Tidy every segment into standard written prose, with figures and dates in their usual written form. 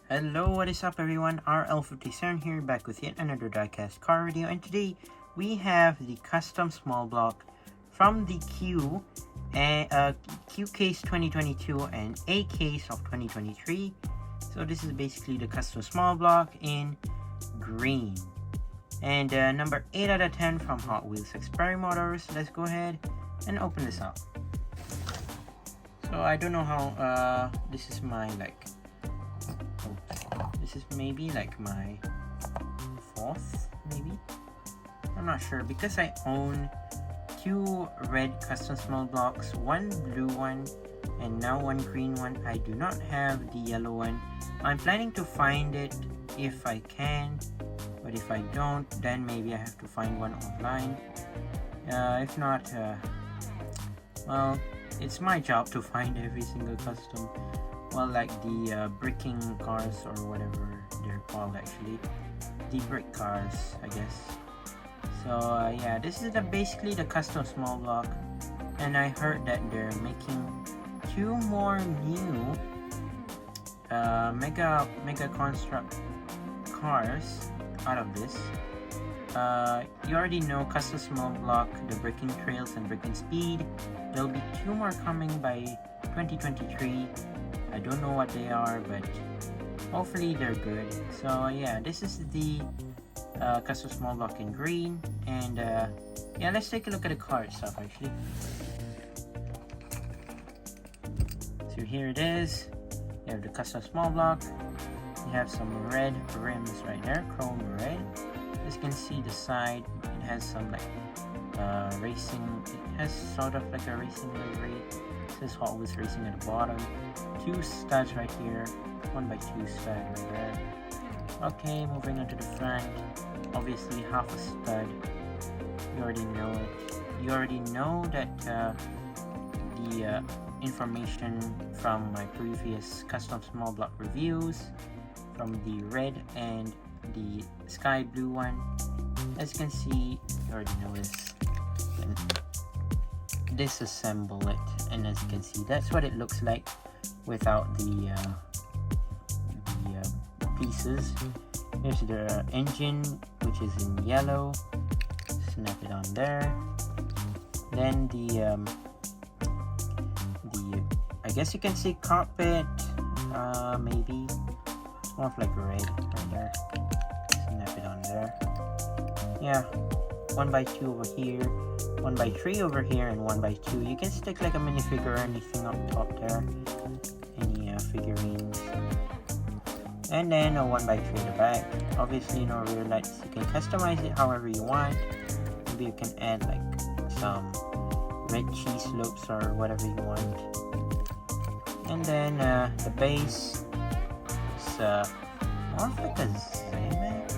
Hello, what is up everyone? RL57 here, back with yet another Diecast car video, and today we have the Customsmallblock from the Q case 2022 and A case of 2023. So this is basically the Customsmallblock in green. And number 8 out of 10 from Hotwheels Experiment Motors. Let's go ahead and open this up. So I don't know how, this is my this is maybe like my fourth, maybe? I'm not sure, because I own 2 red Customsmallblocks, 1 blue one, and now 1 green one. I do not have the yellow one. I'm planning to find it if I can, but if I don't, then maybe I have to find one online. If not, well, it's my job to find every single custom. Well, like the bricking cars, or whatever they're called actually. The brick cars, I guess. So yeah, this is basically the Customsmallblock, and I heard that they're making 2 more new mega construct cars out of this. You already know Customsmallblock, the bricking trails and bricking speed. There'll be 2 more coming by 2023. I don't know what they are, but hopefully they're good. So yeah, this is the Customsmallblock in green, and yeah, let's take a look at the car itself actually. So here it is. You have the Customsmallblock. You have some red rims right there, chrome red. As you can see, the side, it has some like racing. It has sort of like a racing livery. It says Hot Wheels Racing at the bottom. 2 studs right here, 1x2 stud right there. Okay, moving on to the front. Obviously half a stud. You already know it. You already know that the information from my previous Customsmallblock reviews, from the red and the sky blue one. As you can see, you already know this. And disassemble it, and as you can see, that's what it looks like without the pieces. Here's the engine, which is in yellow. Snap it on there. Then the I guess you can see cockpit, maybe more of like red right there. Snap it on there. Yeah, 1x2 over here, 1x3 over here, and 1x2. You can stick like a minifigure or anything up top there, any figurines, and then a 1x3 in the back. Obviously no rear lights. You can customize it however you want. Maybe you can add like some red cheese slopes or whatever you want. And then the base is more of like a Zamac.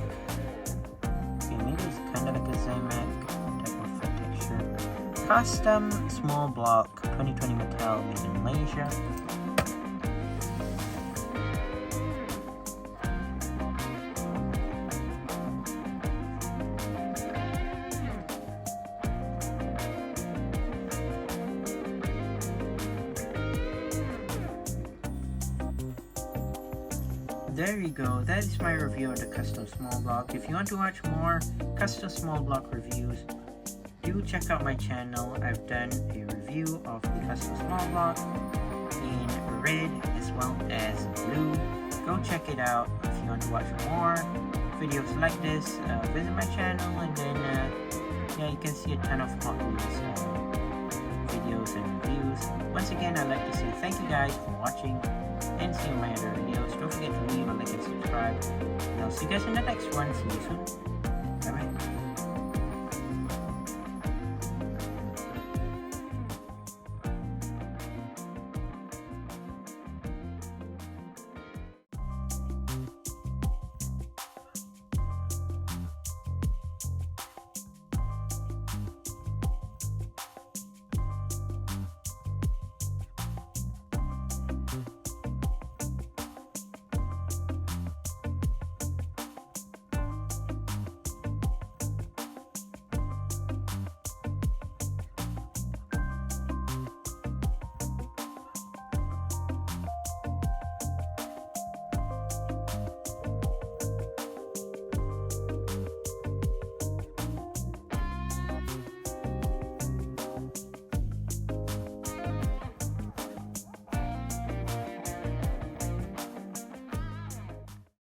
Okay, maybe it's kind of like a Zamac type of texture. Customsmallblock 2020 Mattel, made in Malaysia. There you go, that is my review of the Customsmallblock. If you want to watch more Customsmallblock reviews, do check out my channel. I've done a review of the Customsmallblock in red as well as blue. Go check it out. If you want to watch more videos like this, visit my channel, and then yeah, you can see a ton of Hot Wheels videos and reviews. Once again, I'd like to say thank you guys for watching, and see you in my other videos. Don't forget to leave a like and subscribe, and I'll see you guys in the next one. See you soon. Bye bye.